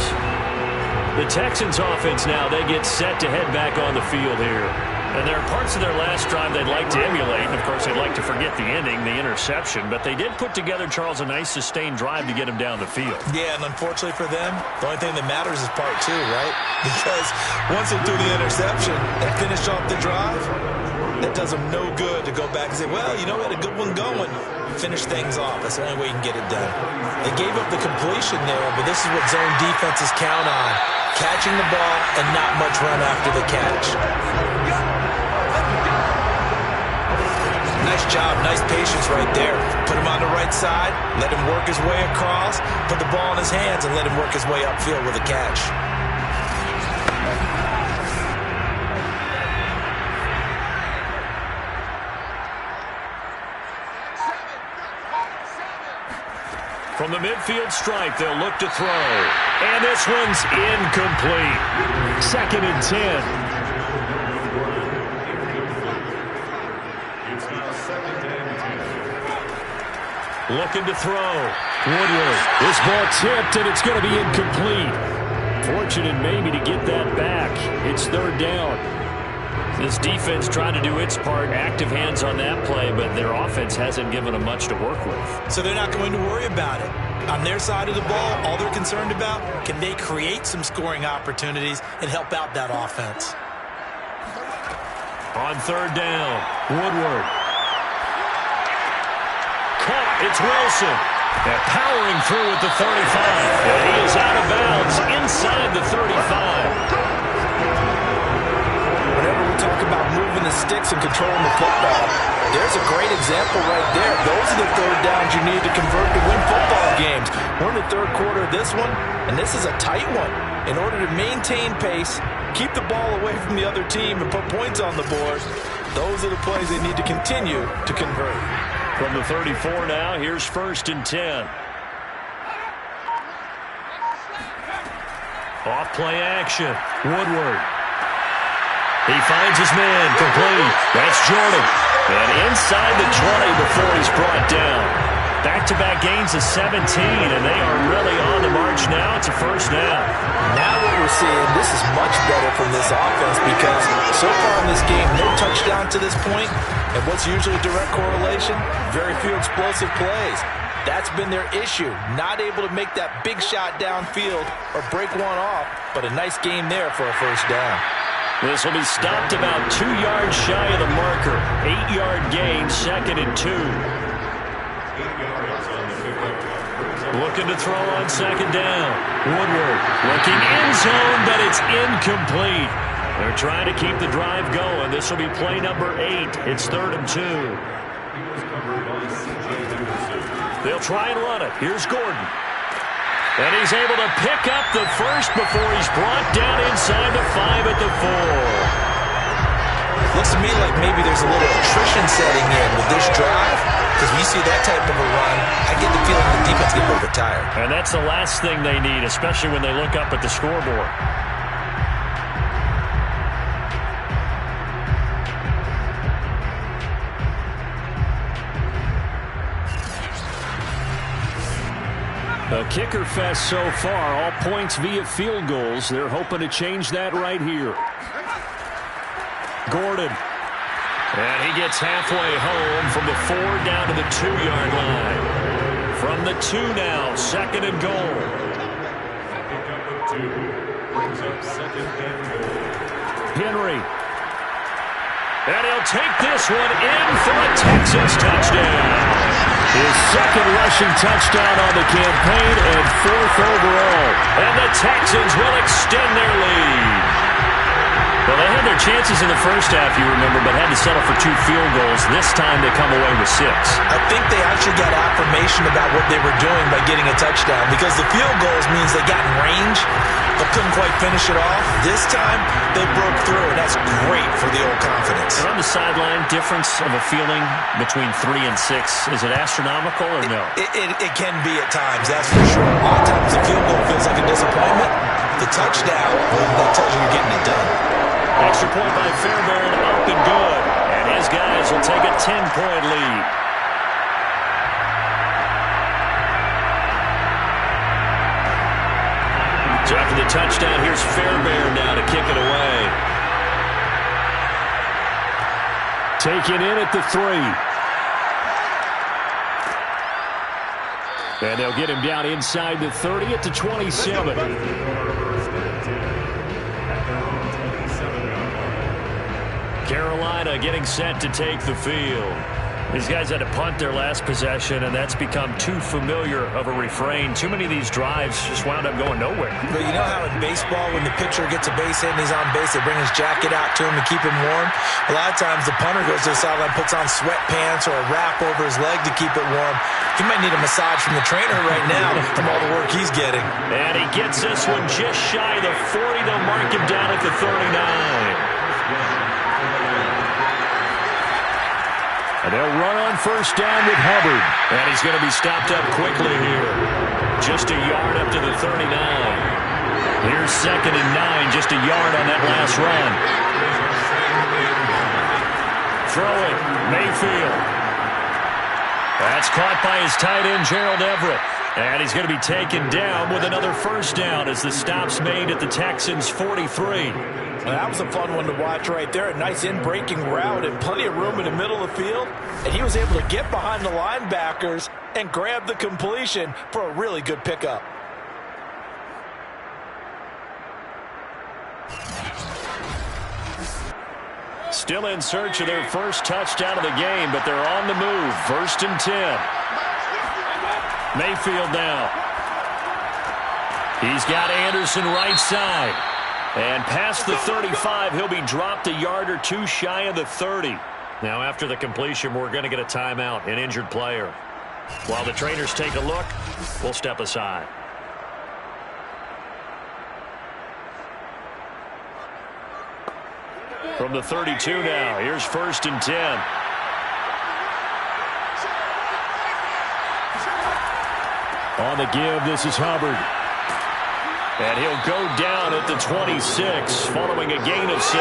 The Texans offense now, they get set to head back on the field here. And there are parts of their last drive they'd like to emulate. And, of course, they'd like to forget the ending, the interception. But they did put together, Charles, a nice sustained drive to get him down the field. Yeah, and unfortunately for them, the only thing that matters is part 2, right? Because once they threw the interception and finished off the drive, that does them no good to go back and say, well, you know, we had a good one going. Finish things off. That's the only way you can get it done. They gave up the completion there, but this is what zone defenses count on. Catching the ball and not much run after the catch. Nice job, nice patience right there. Put him on the right side, let him work his way across, put the ball in his hands, and let him work his way upfield with a catch. From the midfield stripe, they'll look to throw. And this one's incomplete. 2nd and 10. Looking to throw. Woodward. This ball tipped, and it's going to be incomplete. Fortunate maybe to get that back. It's 3rd down. This defense trying to do its part, active hands on that play, but their offense hasn't given them much to work with. So they're not going to worry about it. On their side of the ball, all they're concerned about, can they create some scoring opportunities and help out that offense? On 3rd down, Woodward. Caught, it's Wilson. And powering through with the 35. And he is out of bounds inside the 35. Whenever we talk about moving the sticks and controlling the football, there's a great example right there. Those are the 3rd downs you need to convert to win football games. We're in the 3rd quarter of this one, and this is a tight one. In order to maintain pace, keep the ball away from the other team and put points on the board. Those are the plays they need to continue to convert. From the 34 now, here's 1st and 10. Off play action. Woodward. He finds his man complete. That's Jordan. And inside the 20 before he's brought down. Back-to-back gains of 17, and they are really on the march now. It's a first down. Now what we're seeing, this is much better from this offense because so far in this game, no touchdown to this point, and what's usually a direct correlation? Very few explosive plays. That's been their issue, not able to make that big shot downfield or break one off, but a nice game there for a first down. This will be stopped about 2 yards shy of the marker. 8-yard gain, 2nd and 2. Looking to throw on 2nd down. Woodward looking end zone, but it's incomplete. They're trying to keep the drive going. This will be play number 8. It's 3rd and 2. They'll try and run it. Here's Gordon. And he's able to pick up the first before he's brought down inside the 5 at the 4. Looks to me like maybe there's a little attrition setting in with this drive. Because when you see that type of a run, I get the feeling the defense gets a little bit tired. And that's the last thing they need, especially when they look up at the scoreboard. A kicker fest so far, all points via field goals. They're hoping to change that right here. Gordon. And he gets halfway home from the 4 down to the 2-yard line. From the 2 now, 2nd and goal. Pickup of 2 brings up 2nd and goal. Henry. And he'll take this one in for a Texans touchdown. His 2nd rushing touchdown on the campaign and 4th overall. And the Texans will extend their lead. Well, they had their chances in the first half, you remember, but had to settle for 2 field goals. This time they come away with 6. I think they actually got affirmation about what they were doing by getting a touchdown because the field goals means they got in range but couldn't quite finish it off. This time they broke through, and that's great for the old confidence. And on the sideline, difference of a feeling between 3 and 6, is it astronomical or no? It can be at times, that's for sure. A lot of times the field goal feels like a disappointment. The touchdown, well, that tells you you're getting it done. Extra point by Fairbairn, up and good. And his guys will take a 10-point lead. So after the touchdown, here's Fairbairn now to kick it away. Taken in at the 3. And they'll get him down inside the 30 at the 27. Carolina getting set to take the field. These guys had to punt their last possession, and that's become too familiar of a refrain. Too many of these drives just wound up going nowhere. But you know how in baseball, when the pitcher gets a base hit and he's on base, they bring his jacket out to him to keep him warm? A lot of times the punter goes to the sideline, puts on sweatpants or a wrap over his leg to keep it warm. He might need a massage from the trainer right now from all the work he's getting. And he gets this one just shy of the 40. They'll mark him down at the 39. And they'll run on first down with Hubbard. And he's going to be stopped up quickly here. Just a yard up to the 39. Here's 2nd and 9, just a yard on that last run. Throw it, Mayfield. That's caught by his tight end, Gerald Everett. And he's going to be taken down with another first down as the stop's made at the Texans' 43. Well, that was a fun one to watch right there. A nice in-breaking route and plenty of room in the middle of the field. And he was able to get behind the linebackers and grab the completion for a really good pickup. Still in search of their first touchdown of the game, but they're on the move. 1st and 10. Mayfield now. He's got Anderson right side. And past the 35, he'll be dropped a yard or 2 shy of the 30. Now, after the completion, we're going to get a timeout, an injured player. While the trainers take a look, we'll step aside. From the 32 now, here's 1st and 10. On the give, this is Hubbard. And he'll go down at the 26, following a gain of 6.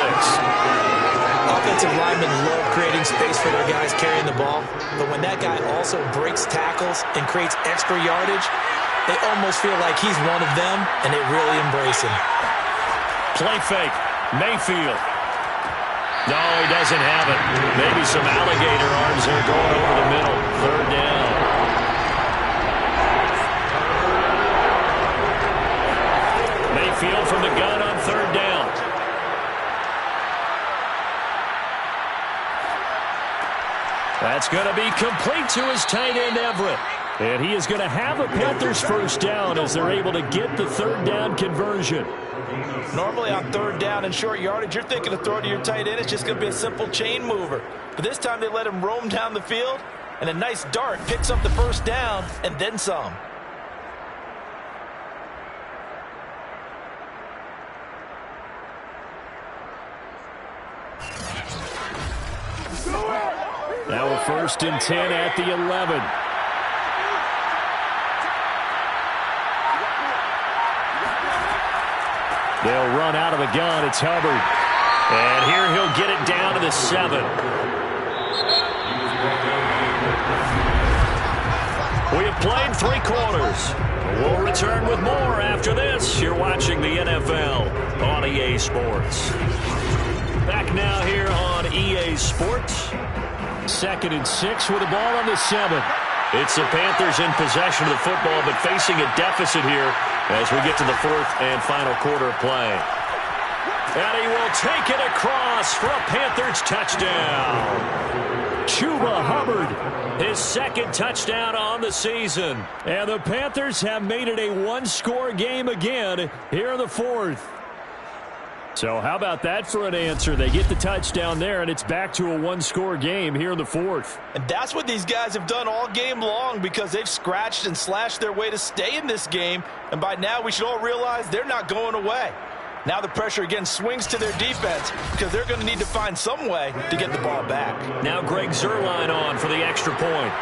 Offensive linemen love creating space for their guys carrying the ball, but when that guy also breaks tackles and creates extra yardage, they almost feel like he's one of them, and they really embrace him. Play fake. Mayfield. No, he doesn't have it. Maybe some alligator arms there going over the middle. 3rd down. Mayfield from the gun on 3rd down. That's going to be complete to his tight end, Everett. And he is going to have a Panthers 1st down as they're able to get the 3rd down conversion. Normally on 3rd down and short yardage, you're thinking of throwing to your tight end. It's just going to be a simple chain mover. But this time they let him roam down the field, and a nice dart picks up the 1st down and then some. Now a 1st and 10 at the 11. They'll run out of the gun. It's Hubbard. And here he'll get it down to the 7. We have played 3 quarters. We'll return with more after this. You're watching the NFL on EA Sports. Back now here on EA Sports. 2nd and 6 with the ball on the 7. It's the Panthers in possession of the football, but facing a deficit here as we get to the 4th and final quarter of play. And he will take it across for a Panthers touchdown. Chuba Hubbard, his 2nd touchdown on the season. And the Panthers have made it a 1-score game again here in the 4th. So how about that for an answer? They get the touchdown there, and it's back to a 1-score game here in the 4th. And that's what these guys have done all game long, because they've scratched and slashed their way to stay in this game. And by now we should all realize they're not going away. Now the pressure again swings to their defense, because they're going to need to find some way to get the ball back. Now Greg Zuerlein on for the extra point.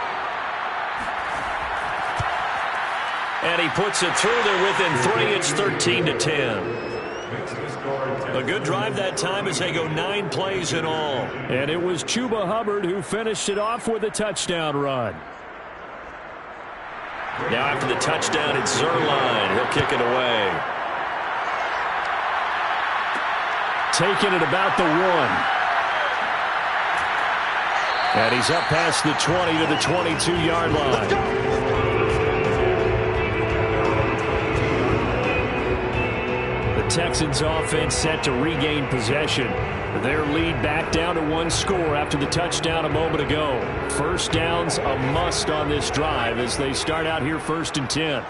And he puts it through there within 3. It's 13-10. A good drive that time as they go 9 plays in all. And it was Chuba Hubbard who finished it off with a touchdown run. Now after the touchdown, it's Zuerlein. He'll kick it away. Taking it about the 1. And he's up past the 20 to the 22-yard line. Texans offense set to regain possession. Their lead back down to 1 score after the touchdown a moment ago. 1st down's a must on this drive as they start out here 1st and 10.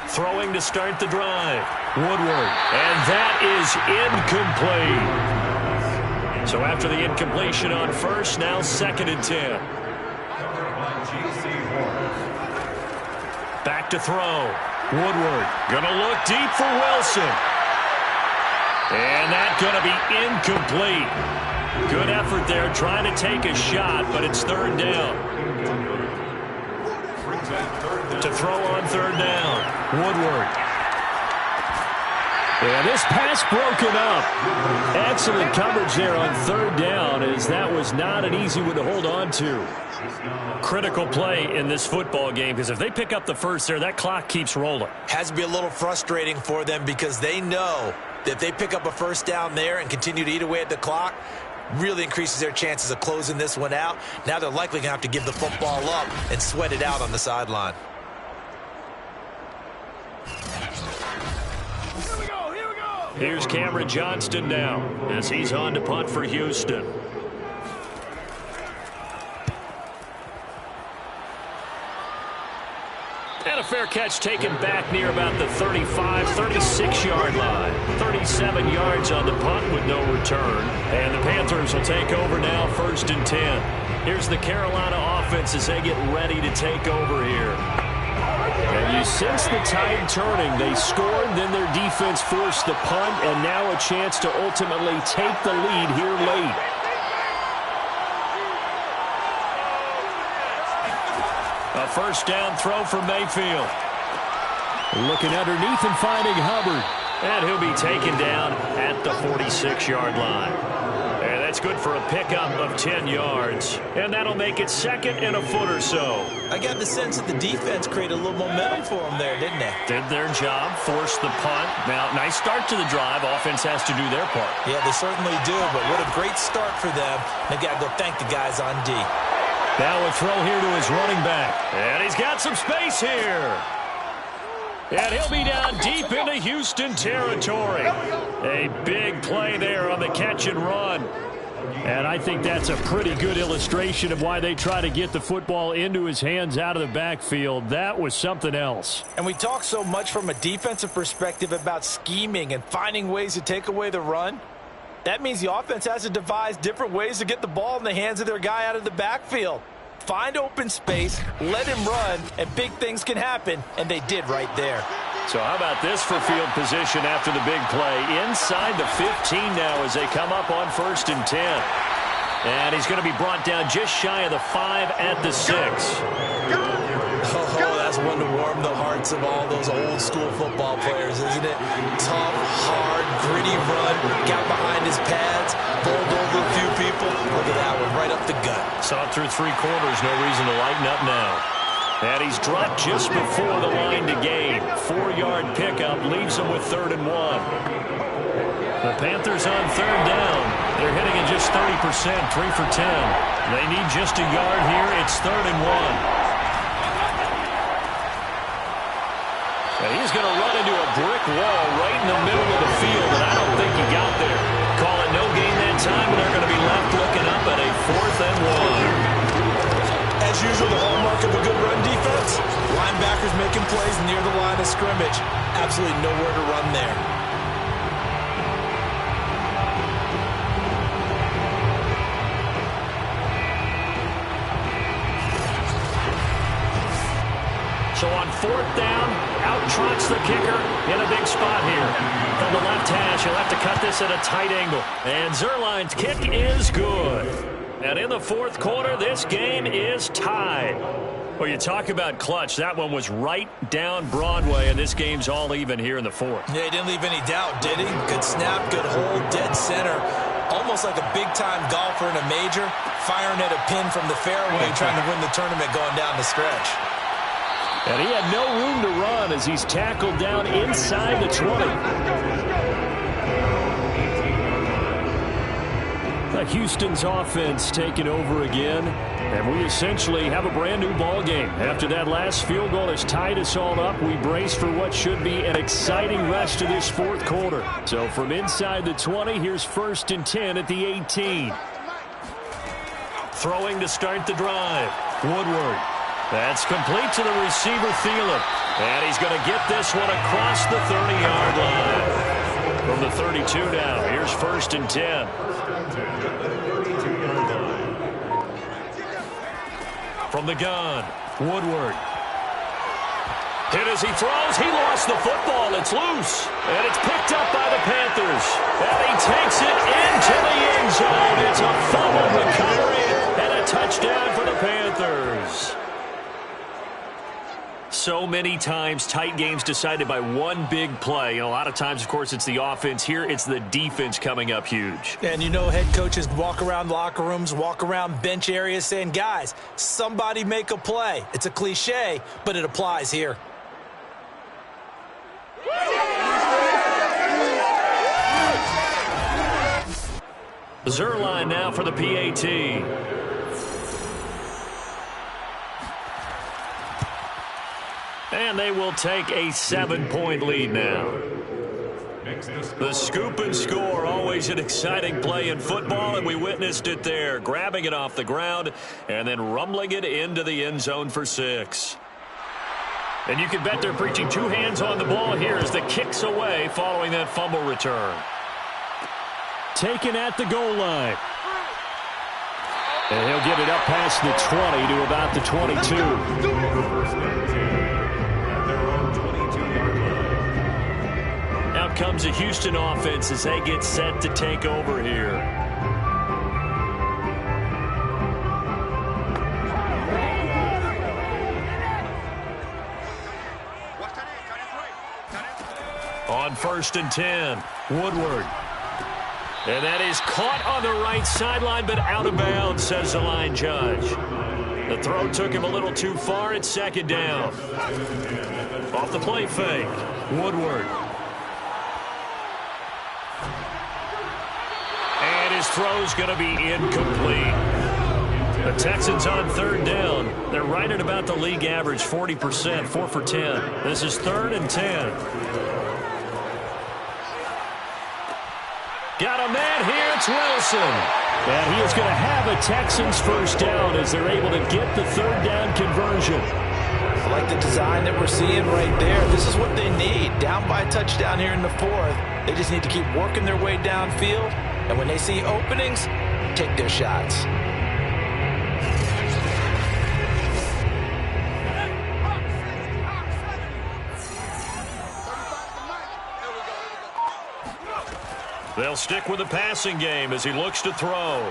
Throwing to start the drive. Woodward. And that is incomplete. So after the incompletion on 1st, now 2nd and 10. Back to throw. Woodward gonna look deep for Wilson. And that's gonna be incomplete. Good effort there trying to take a shot, but it's 3rd down. To throw on 3rd down. Woodward. And this pass broken up. Excellent coverage there on 3rd down, as that was not an easy one to hold on to. Critical play in this football game, because if they pick up the 1st there, that clock keeps rolling. Has to be a little frustrating for them, because they know that if they pick up a 1st down there and continue to eat away at the clock, really increases their chances of closing this one out. Now they're likely going to have to give the football up and sweat it out on the sideline. Here's Cameron Johnston now as he's on to punt for Houston. And a fair catch taken back near about the 35, 36-yard line. 37 yards on the punt with no return. And the Panthers will take over now 1st and 10. Here's the Carolina offense as they get ready to take over here. And you sense the tide turning. They scored, then their defense forced the punt, and now a chance to ultimately take the lead here late. A first down throw for Mayfield. Looking underneath and finding Hubbard. And he'll be taken down at the 46-yard line. And that's good for a pickup of 10 yards. And that'll make it second and a foot or so. I got the sense that the defense created a little momentum for them there, didn't they? Did their job, forced the punt. Now, nice start to the drive. Offense has to do their part. Yeah, they certainly do, but what a great start for them. They've got to go thank the guys on D. Now a throw here to his running back. And he's got some space here. And he'll be down deep into Houston territory. A big play there on the catch and run. And I think that's a pretty good illustration of why they try to get the football into his hands out of the backfield. That was something else. And we talk so much from a defensive perspective about scheming and finding ways to take away the run. That means the offense has to devise different ways to get the ball in the hands of their guy out of the backfield. Find open space, let him run, and big things can happen, and they did right there. So how about this for field position after the big play? Inside the 15 now as they come up on 1st and 10. And he's going to be brought down just shy of the 5 at the 6. Oh, that's one to warm the hearts of all those old school football players, isn't it? Tough, hard, gritty run, got behind his pads, bowled over a few people. Look at that one, right up the gut. Saw it through 3 quarters, no reason to lighten up now. And he's dropped just before the line to gain. 4-yard pickup leaves him with 3rd and 1. The Panthers on 3rd down. They're hitting at just 30%, 3 for 10. They need just a yard here. It's 3rd and 1. And he's going to run into a brick wall right in the middle of the field, and I don't think he got there. Call it no gain that time, and they're going to be left looking up at a 4th and 1. As usual, the hallmark of a good run defense, linebackers making plays near the line of scrimmage. Absolutely nowhere to run there. So on 4th down, out trots the kicker in a big spot here. From the left hash, he'll have to cut this at a tight angle. And Zuerlein's kick is good. And in the 4th quarter, this game is tied. Well, you talk about clutch. That one was right down Broadway, and this game's all even here in the 4th. Yeah, he didn't leave any doubt, did he? Good snap, good hold, dead center. Almost like a big-time golfer in a major, firing at a pin from the fairway, trying to win the tournament going down the stretch. And he had no room to run as he's tackled down inside the 20. Houston's offense taking over again, and we essentially have a brand new ball game. After that last field goal has tied us all up, we brace for what should be an exciting rest of this 4th quarter. So from inside the 20, here's 1st and 10 at the 18. Throwing to start the drive. Woodward. That's complete to the receiver, Thielen. And he's going to get this one across the 30-yard line. From the 32 now, here's 1st and 10. From the gun, Woodward. Hit as he throws. He lost the football. It's loose. And it's picked up by the Panthers. And he takes it into the end zone. It's a fumble recovery and a touchdown for the Panthers. So many times, tight games decided by one big play. And a lot of times, of course, it's the offense. Here, it's the defense coming up huge. And you know head coaches walk around locker rooms, walk around bench areas saying, guys, somebody make a play. It's a cliche, but it applies here. Zuerlein now for the PAT. And they will take a 7-point lead now. The scoop and score, always an exciting play in football, and we witnessed it there. Grabbing it off the ground and then rumbling it into the end zone for 6. And you can bet they're preaching 2 hands on the ball here as the kick's away following that fumble return. Taken at the goal line. And he'll get it up past the 20 to about the 22. comes the Houston offense as they get set to take over here. On 1st and 10, Woodward. And that is caught on the right sideline, but out of bounds, says the line judge. The throw took him a little too far. It's 2nd down. Off the play fake, Woodward. And his throw's going to be incomplete. The Texans on 3rd down. They're right at about the league average, 40%, 4 for 10. This is 3rd and 10. Got a man here, it's Wilson. And he is going to have a Texans first down as they're able to get the 3rd down conversion. I like the design that we're seeing right there. This is what they need. Down by a touchdown here in the 4th. They just need to keep working their way downfield. And when they see openings, take their shots. They'll stick with the passing game as he looks to throw.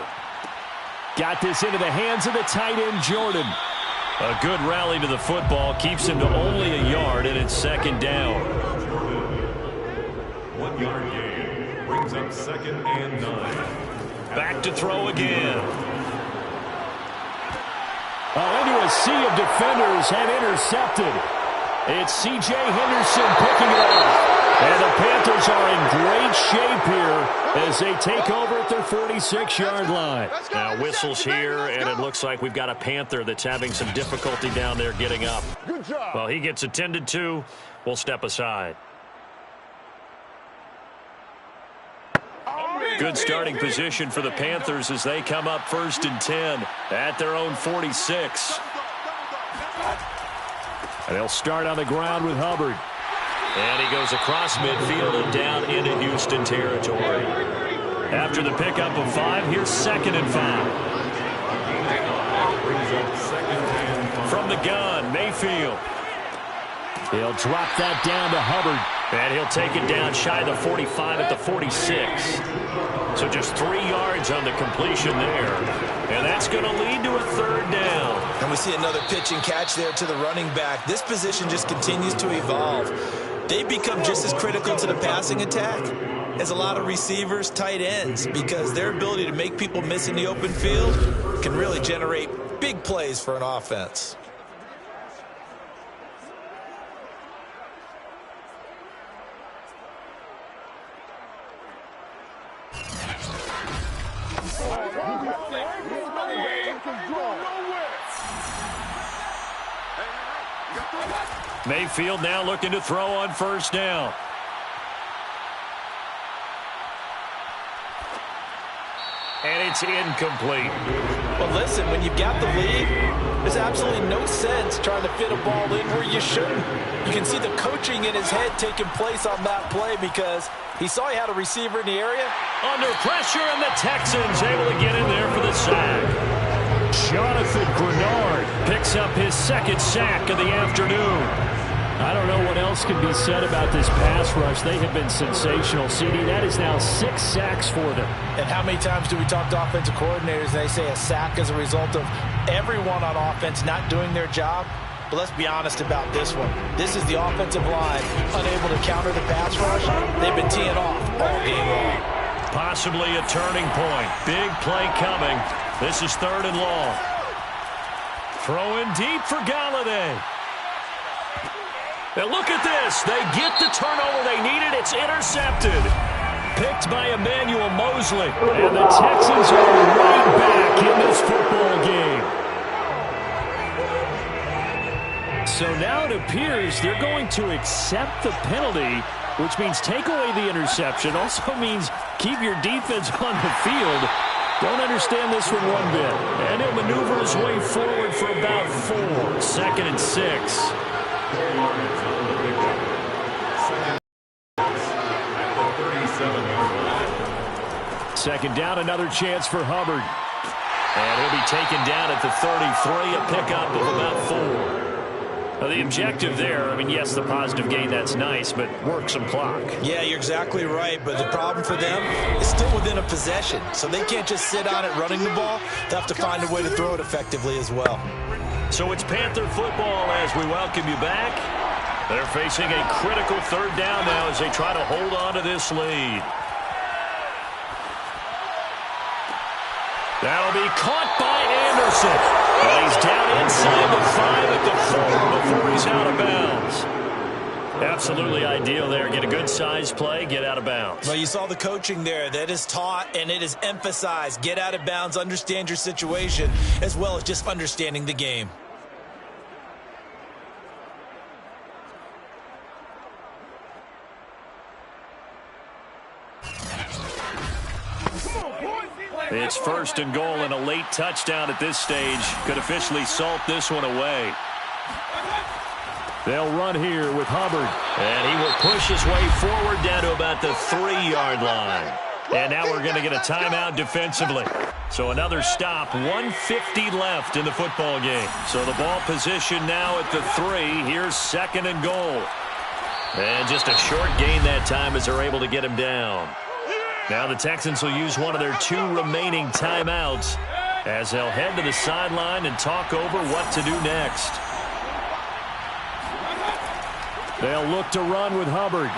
Got this into the hands of the tight end, Jordan. A good rally to the football keeps him to only a yard, and it's 2nd down. 1 yard gain brings up 2nd and 9. Back to throw again. Into a sea of defenders and intercepted. It's C.J. Henderson picking it up. And the Panthers are in great shape here as they take over at their 46-yard line. Now whistles here, and it looks like we've got a Panther that's having some difficulty down there getting up. Well, he gets attended to. We'll step aside. Good starting position for the Panthers as they come up 1st and 10 at their own 46. And they'll start on the ground with Hubbard. And he goes across midfield and down into Houston territory. After the pickup of 5, here's 2nd and 5. From the gun, Mayfield. He'll drop that down to Hubbard. And he'll take it down shy of the 45 at the 46. So just 3 yards on the completion there. And that's going to lead to a 3rd down. And we see another pitch and catch there to the running back. This position just continues to evolve. They become just as critical to the passing attack as a lot of receivers, tight ends, because their ability to make people miss in the open field can really generate big plays for an offense. Mayfield now looking to throw on 1st down. And it's incomplete. Well, listen, when you've got the lead, there's absolutely no sense trying to fit a ball in where you shouldn't. You can see the coaching in his head taking place on that play because he saw he had a receiver in the area. Under pressure, and the Texans able to get in there for the sack. Jonathan Grenard picks up his 2nd sack of the afternoon. I don't know what else can be said about this pass rush. They have been sensational, CD. That is now 6 sacks for them. And how many times do we talk to offensive coordinators and they say a sack as a result of everyone on offense not doing their job? But let's be honest about this one. This is the offensive line unable to counter the pass rush. They've been teeing off all game long. Possibly a turning point. Big play coming. This is 3rd and long. Throwing deep for Galladay. Now look at this. They get the turnover they needed. It's intercepted. Picked by Emmanuel Mosley. And the Texans are right back in this football game. So now it appears they're going to accept the penalty, which means take away the interception. Also means keep your defense on the field. Don't understand this one one bit. And he'll maneuver his way forward for about 4. 2nd and 6. 2nd down, another chance for Hubbard. And he'll be taken down at the 33, a pickup of about 4. Well, the objective there, I mean, yes, the positive gain, that's nice, but work some clock. Yeah, you're exactly right, but the problem for them is still within a possession, so they can't just sit on it running the ball. They'll have to find a way to throw it effectively as well. So it's Panther football as we welcome you back. They're facing a critical third down now as they try to hold on to this lead. That'll be caught by Anderson. And he's down inside the 5 at the 4 before he's out of bounds. Absolutely ideal there. Get a good size play, get out of bounds. Well, you saw the coaching there. That is taught and it is emphasized. Get out of bounds, understand your situation, as well as just understanding the game. It's 1st and goal, and a late touchdown at this stage could officially salt this one away. They'll run here with Hubbard. And he will push his way forward down to about the 3-yard line. And now we're going to get a timeout defensively. So another stop, 1:50 left in the football game. So the ball position now at the 3. Here's 2nd and goal. And just a short gain that time as they're able to get him down. Now the Texans will use one of their 2 remaining timeouts as they'll head to the sideline and talk over what to do next. They'll look to run with Hubbard.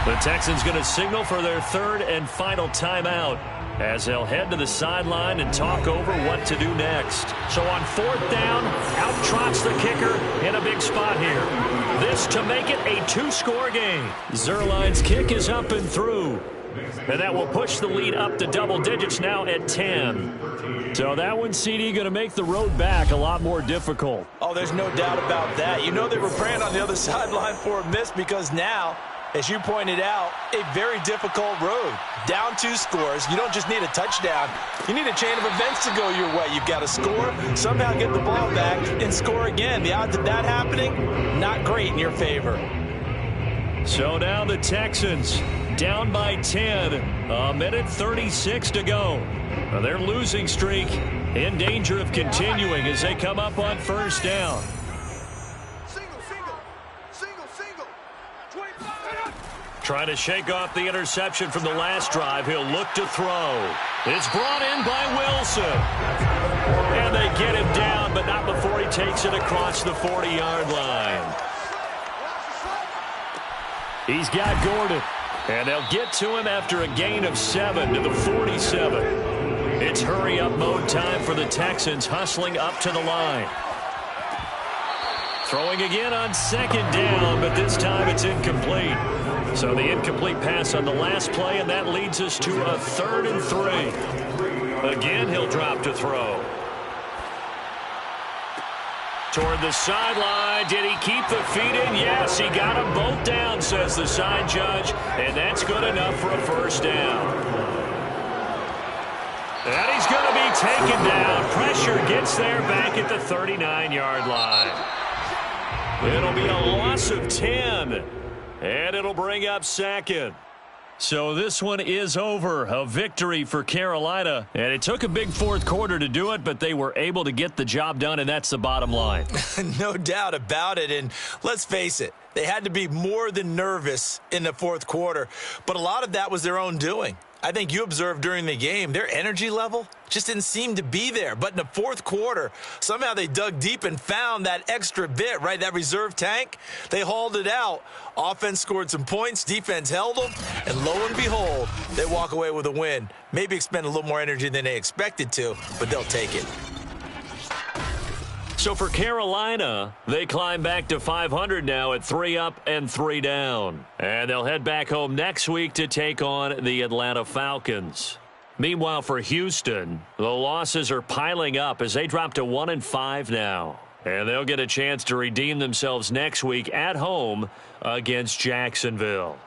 The Texans going to signal for their 3rd and final timeout as they'll head to the sideline and talk over what to do next. So on 4th down, out trots the kicker in a big spot here. This to make it a 2-score game. Zuerlein's kick is up and through. And that will push the lead up to double digits now at 10. So that one, CD, going to make the road back a lot more difficult. Oh, there's no doubt about that. You know they were praying on the other sideline for a miss because now, as you pointed out, a very difficult road. Down 2 scores. You don't just need a touchdown. You need a chain of events to go your way. You've got to score, somehow get the ball back, and score again. The odds of that happening, not great in your favor. So now the Texans down by 10. A minute 36 to go. Now their losing streak in danger of continuing as they come up on 1st down. Trying to shake off the interception from the last drive. He'll look to throw. It's brought in by Wilson. And they get him down, but not before he takes it across the 40-yard line. He's got Gordon. And they'll get to him after a gain of 7 to the 47. It's hurry-up mode time for the Texans, hustling up to the line. Throwing again on 2nd down, but this time it's incomplete. So the incomplete pass on the last play, and that leads us to a 3rd and 3. Again, he'll drop to throw. Toward the sideline. Did he keep the feet in? Yes, he got them both down, says the side judge, and that's good enough for a 1st down. And he's going to be taken down. Pressure gets there back at the 39-yard line. It'll be a loss of 10. And it'll bring up 2nd. So this one is over. A victory for Carolina. And it took a big 4th quarter to do it, but they were able to get the job done, and that's the bottom line. No doubt about it. And let's face it, they had to be more than nervous in the 4th quarter. But a lot of that was their own doing. I think you observed during the game, their energy level just didn't seem to be there. But in the 4th quarter, somehow they dug deep and found that extra bit, right? That reserve tank. They hauled it out. Offense scored some points. Defense held them. And lo and behold, they walk away with a win. Maybe expend a little more energy than they expected to, but they'll take it. So for Carolina, they climb back to 500 now at 3 up and 3 down. And they'll head back home next week to take on the Atlanta Falcons. Meanwhile, for Houston, the losses are piling up as they drop to 1-5 now. And they'll get a chance to redeem themselves next week at home against Jacksonville.